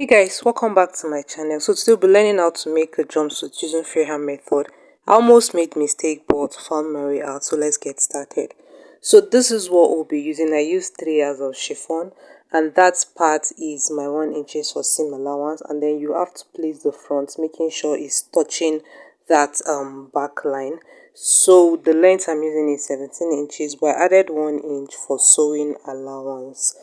Hey guys, welcome back to my channel. So today we'll be learning how to make a jumpsuit using freehand method. I almost made mistake but found my way out, so let's get started. So this is what we'll be using. I used 3 yards of chiffon, and that part is my 1 inches for seam allowance, and then you have to place the front, making sure it's touching that back line. So the length I'm using is 17 inches, but I added 1 inch for sewing allowance.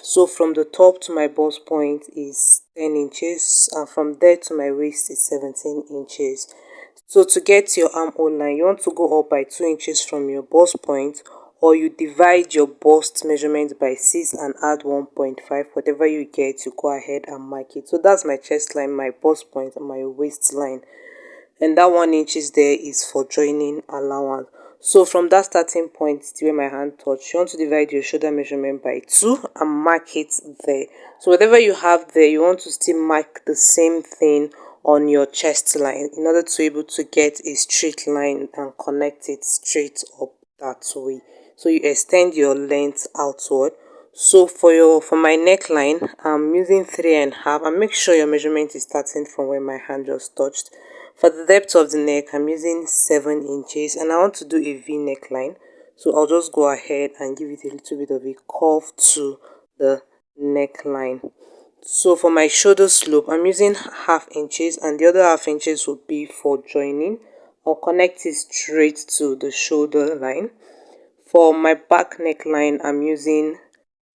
So from the top to my bust point is 10 inches, and from there to my waist is 17 inches. So to get your armhole line, you want to go up by 2 inches from your bust point, or you divide your bust measurement by 6 and add 1.5. Whatever you get, you go ahead and mark it. So that's my chest line, my bust point, and my waistline, and that 1 inches there is for joining allowance. So from that starting point to where my hand touch, you want to divide your shoulder measurement by 2 and mark it there. So whatever you have there, you want to still mark the same thing on your chest line in order to be able to get a straight line and connect it straight up that way. So you extend your length outward. So for my neckline, I'm using 3.5, and make sure your measurement is starting from where my hand just touched. For the depth of the neck, I'm using 7 inches, and I want to do a V neckline. So I'll just go ahead and give it a little bit of a curve to the neckline. So for my shoulder slope, I'm using ½ inches, and the other ½ inches will be for joining. I'll connect it straight to the shoulder line. For my back neckline, I'm using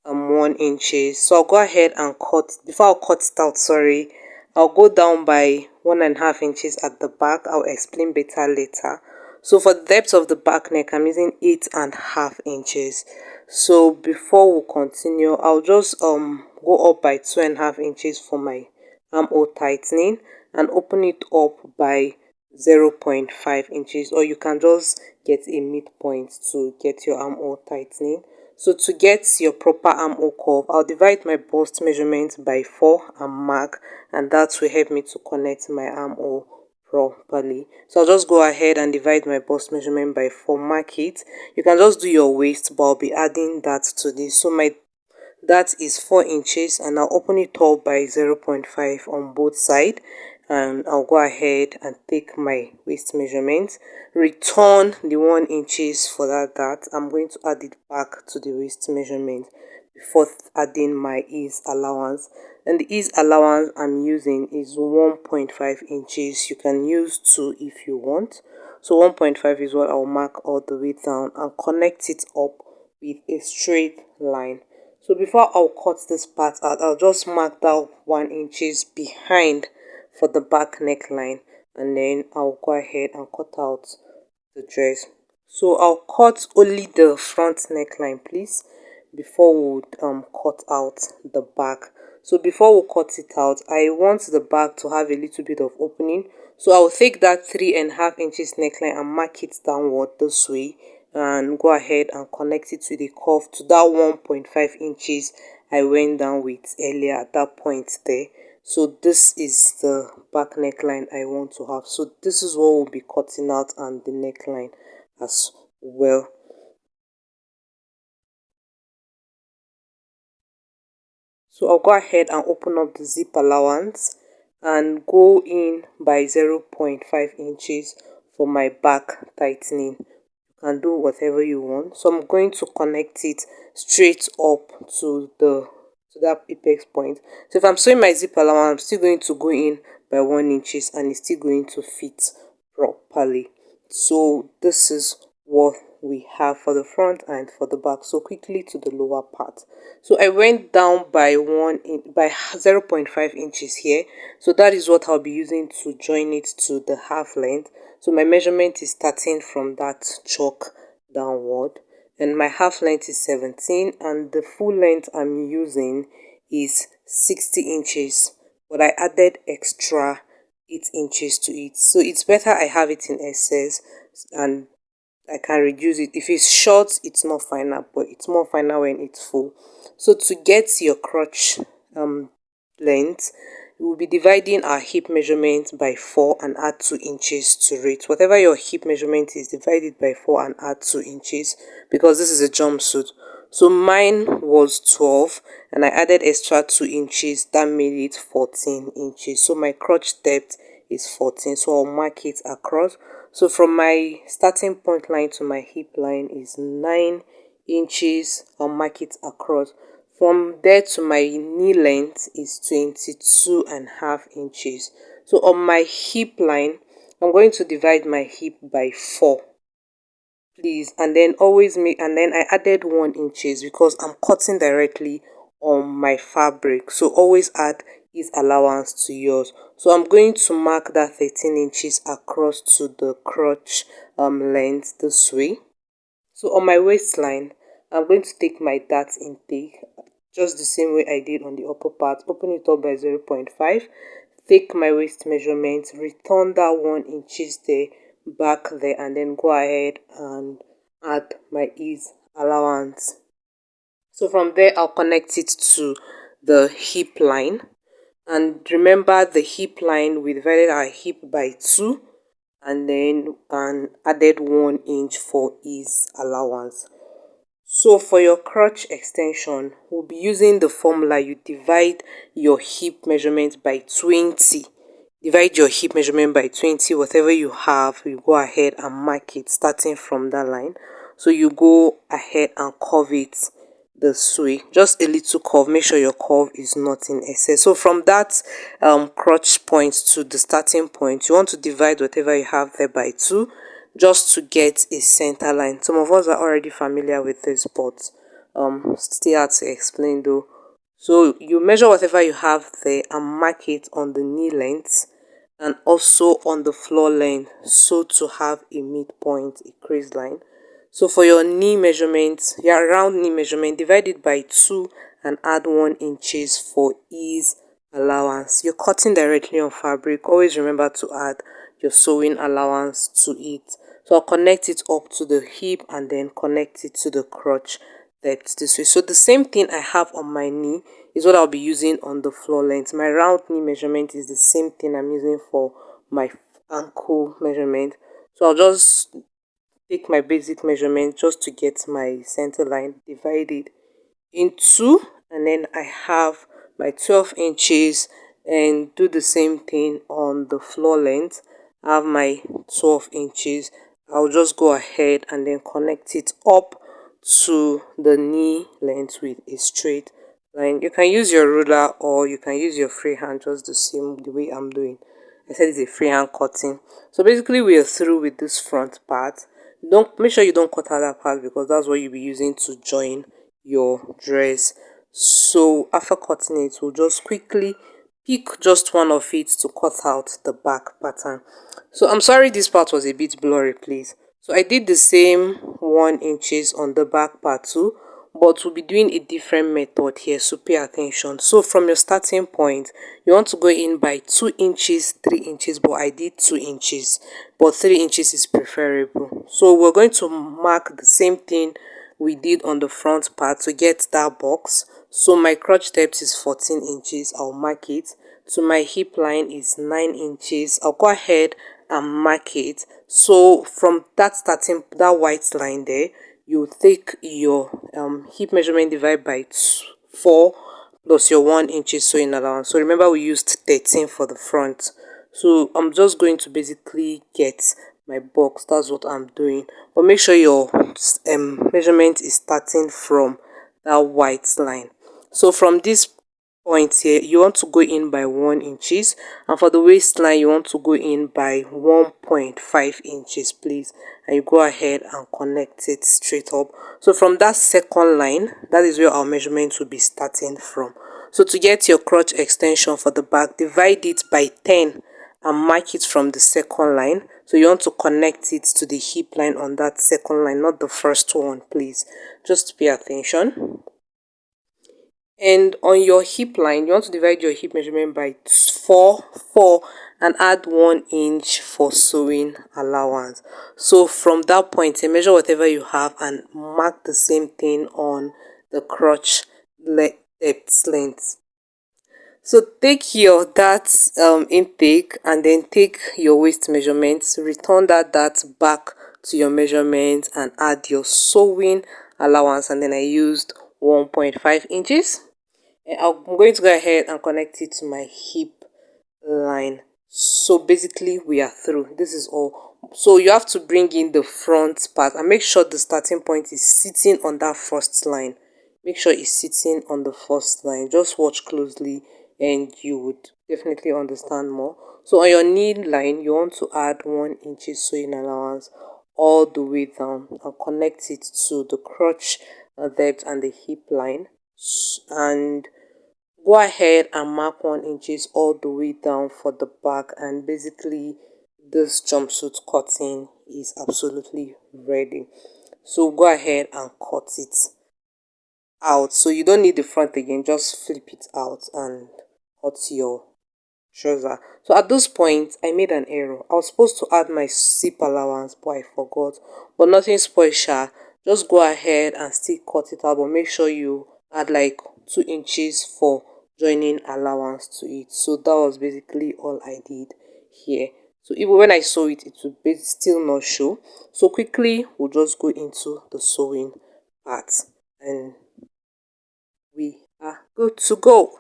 1 inches. So I'll go ahead and cut, before I'll cut it out, sorry, I'll go down by 1.5 inches at the back. I'll explain better later. So for the depth of the back neck, I'm using 8.5 inches. So before we continue, I'll just go up by 2.5 inches for my armhole tightening and open it up by 0.5 inches, or you can just get a midpoint to get your armhole tightening. So to get your proper armhole curve, I'll divide my bust measurement by 4 and mark, and that will help me to connect my armhole properly. So I'll just go ahead and divide my bust measurement by 4, mark it. You can just do your waist, but I'll be adding that to this. So that is 4 inches, and I'll open it up by 0.5 on both sides, and I'll go ahead and take my waist measurement, return the 1 inches for that. I'm going to add it back to the waist measurement before adding my ease allowance, and the ease allowance I'm using is 1.5 inches. You can use 2 if you want. So 1.5 is what I'll mark all the way down and connect it up with a straight line. So before I'll cut this part out, I'll just mark that 1 inches behind for the back neckline, and then I'll go ahead and cut out the dress. So I'll cut only the front neckline, please, before we cut out the back. So before we cut it out, I want the back to have a little bit of opening. So I'll take that 3.5 inches neckline and mark it downward this way, and go ahead and connect it with a curve to that 1.5 inches I went down with earlier at that point there. So this is the back neckline I want to have. So this is what we'll be cutting out, and the neckline as well. So I'll go ahead and open up the zip allowance and go in by 0.5 inches for my back tightening. You can do whatever you want. So I'm going to connect it straight up to that apex point. So if I'm sewing my zip allowance, I'm still going to go in by 1 inches, and it's still going to fit properly. So this is what we have for the front and for the back. So quickly to the lower part. So I went down by 0.5 inches here. So that is what I'll be using to join it to the half length. So my measurement is starting from that chalk downward, and my half length is 17, and the full length I'm using is 60 inches, but I added extra 8 inches to it. So it's better I have it in excess, and I can reduce it. If it's short, it's not final, but it's more final when it's full. So to get your crotch length, we will be dividing our hip measurement by 4 and add 2 inches to it. Whatever your hip measurement is, divide it by 4 and add 2 inches, because this is a jumpsuit. So mine was 12 and I added extra 2 inches, that made it 14 inches. So my crotch depth is 14, so I'll mark it across. So from my starting point line to my hip line is 9 inches. I'll mark it across. From there to my knee length is 22.5 inches. So on my hip line, I'm going to divide my hip by 4, please, and then always make, and then I added 1 inches because I'm cutting directly on my fabric, so always add his allowance to yours. So I'm going to mark that 13 inches across to the crotch length this way. So on my waistline, I'm going to take my dart intake just the same way I did on the upper part, open it up by 0.5, take my waist measurement, return that 1 inches there, back there, and then go ahead and add my ease allowance. So from there, I'll connect it to the hip line, and remember the hip line, we divided our hip by 2 and then added 1 inch for ease allowance. So for your crotch extension, we'll be using the formula. You divide your hip measurement by 20. Divide your hip measurement by 20, whatever you have, you go ahead and mark it starting from that line. So you go ahead and curve it this way, just a little curve. Make sure your curve is not in excess. So from that crotch point to the starting point, you want to divide whatever you have there by 2, just to get a center line. Some of us are already familiar with this, but still hard to explain though. So you measure whatever you have there and mark it on the knee length and also on the floor length, so to have a midpoint, a crease line. So for your knee measurement, your round knee measurement, divide it by 2 and add 1 inches for ease allowance. You're cutting directly on fabric, always remember to add your sewing allowance to it. So I'll connect it up to the hip and then connect it to the crotch depth this way. So the same thing I have on my knee is what I'll be using on the floor length. My round knee measurement is the same thing I'm using for my ankle measurement. So I'll just take my basic measurement just to get my center line, divide it in 2, and then I have my 12 inches and do the same thing on the floor length. I have my 12 inches. I'll just go ahead and then connect it up to the knee length with a straight line. You can use your ruler or you can use your free hand, just the same the way I'm doing. I said it's a freehand cutting. So basically we are through with this front part. Don't make sure you don't cut out that part because that's what you'll be using to join your dress. So after cutting it, we'll just quickly pick just one of it to cut out the back pattern. So I'm sorry this part was a bit blurry, please. So I did the same 1 inches on the back part too, but we'll be doing a different method here, so pay attention. So from your starting point, you want to go in by 2 inches, 3 inches, but I did 2 inches, but 3 inches is preferable. So we're going to mark the same thing we did on the front part to get that box. So my crotch depth is 14 inches. I'll mark it. To my hip line is 9 inches. I'll go ahead and mark it. So from that starting, that white line there, you take your hip measurement, divide by 4 plus your 1 inches sewing allowance. So remember we used 13 for the front. So I'm just going to basically get my box. That's what I'm doing, but make sure your measurement is starting from that white line. So from this point here, you want to go in by 1 inches, and for the waistline you want to go in by 1.5 inches, please, and you go ahead and connect it straight up. So from that second line, that is where our measurement will be starting from. So to get your crotch extension for the back, divide it by 10 and mark it from the second line. So you want to connect it to the hip line on that second line, not the first one, please. Just pay attention. And on your hip line, you want to divide your hip measurement by 4 and add 1 inch for sewing allowance. So from that point, you measure whatever you have and mark the same thing on the crotch depth length. So take your dart intake and then take your waist measurements, return that dart back to your measurement and add your sewing allowance, and then I used 1.5 inches. And I'm going to go ahead and connect it to my hip line. So basically we are through. This is all. So you have to bring in the front part and make sure the starting point is sitting on that first line. Make sure it's sitting on the first line. Just watch closely and you would definitely understand more. So on your knee line, you want to add 1 inch sewing allowance all the way down and connect it to the crotch depth and the hip line. And go ahead and mark 1 inches all the way down for the back, and basically this jumpsuit cutting is absolutely ready. So go ahead and cut it out. So you don't need the front again, just flip it out and cut your trouser. So at this point I made an error. I was supposed to add my zip allowance, but I forgot. But nothing special. Just go ahead and still cut it out, but make sure you add like 2 inches for joining allowance to it. So that was basically all I did here. So even when I sew it, it will still not show. So quickly we'll just go into the sewing part and we are good to go.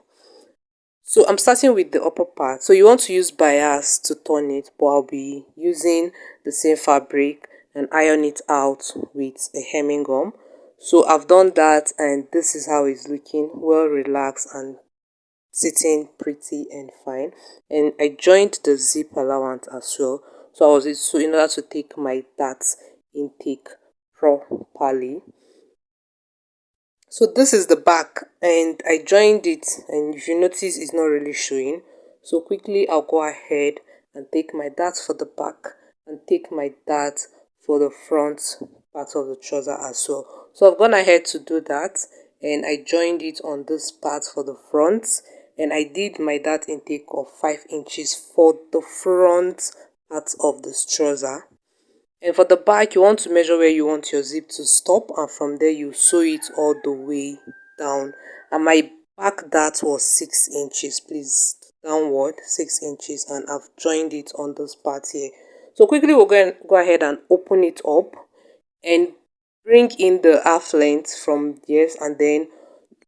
So I'm starting with the upper part. So you want to use bias to turn it, but I'll be using the same fabric and iron it out with a hemming gum. So I've done that and this is how it's looking, well relaxed and sitting pretty and fine. And I joined the zip allowance as well. So in order to take my dart intake properly. So this is the back and I joined it, and if you notice it's not really showing. So quickly I'll go ahead and take my dart for the back and take my dart for the front part of the trouser as well. So I've gone ahead to do that and I joined it on this part for the front, and I did my dart intake of 5 inches for the front part of this trouser. And for the back, you want to measure where you want your zip to stop, and from there you sew it all the way down. And my back dart was 6 inches, please, downward 6 inches, and I've joined it on this part here. So quickly we're going to go ahead and open it up and bring in the half length from this, and then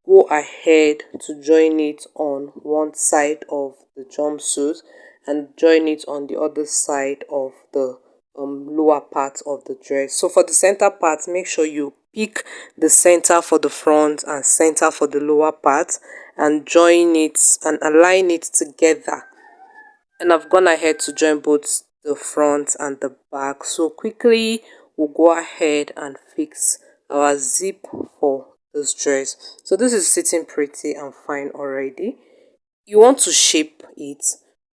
go ahead to join it on one side of the jumpsuit and join it on the other side of the lower part of the dress. So for the center part, make sure you pick the center for the front and center for the lower part and join it and align it together. And I've gone ahead to join both the front and the back. So quickly we'll go ahead and fix our zip for this dress. So this is sitting pretty and fine already. You want to shape it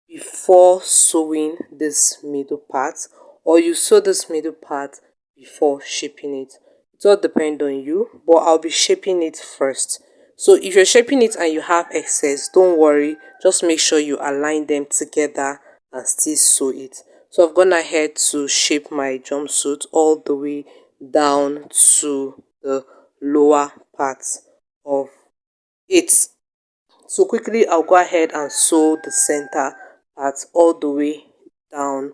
before sewing this middle part, or you sew this middle part before shaping it. It all depends on you, but I'll be shaping it first. So if you're shaping it and you have excess, don't worry, just make sure you align them together and still sew it. So I've gone ahead to shape my jumpsuit all the way down to the lower part of it. So quickly I'll go ahead and sew the center part all the way down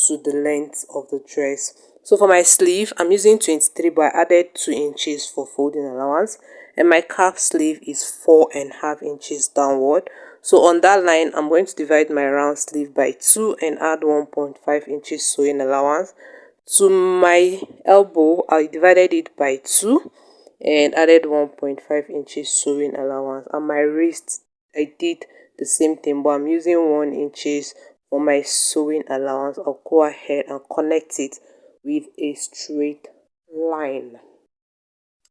to the length of the dress. So for my sleeve, I'm using 23, but I added 2 inches for folding allowance, and my calf sleeve is 4.5 inches downward. So on that line, I'm going to divide my round sleeve by 2 and add 1.5 inches sewing allowance. To my elbow, I divided it by 2 and added 1.5 inches sewing allowance. And my wrist, I did the same thing, but I'm using 1 inches for my sewing allowance. I'll go ahead and connect it with a straight line.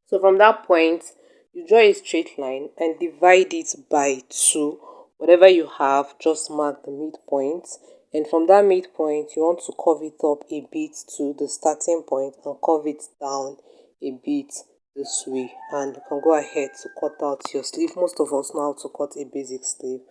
So from that point, you draw a straight line and divide it by 2. Whatever you have, just mark the midpoint, and from that midpoint you want to curve it up a bit to the starting point and curve it down a bit this way, and you can go ahead to cut out your sleeve. Most of us know how to cut a basic sleeve.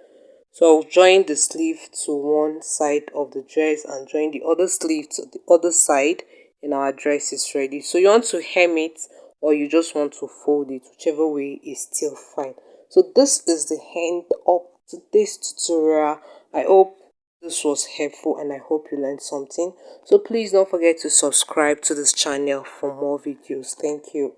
So I'll join the sleeve to one side of the dress and join the other sleeve to the other side, and our dress is ready. So you want to hem it or you just want to fold it, whichever way is still fine. So this is the end of today's tutorial. I hope this was helpful and I hope you learned something. So please don't forget to subscribe to this channel for more videos. Thank you.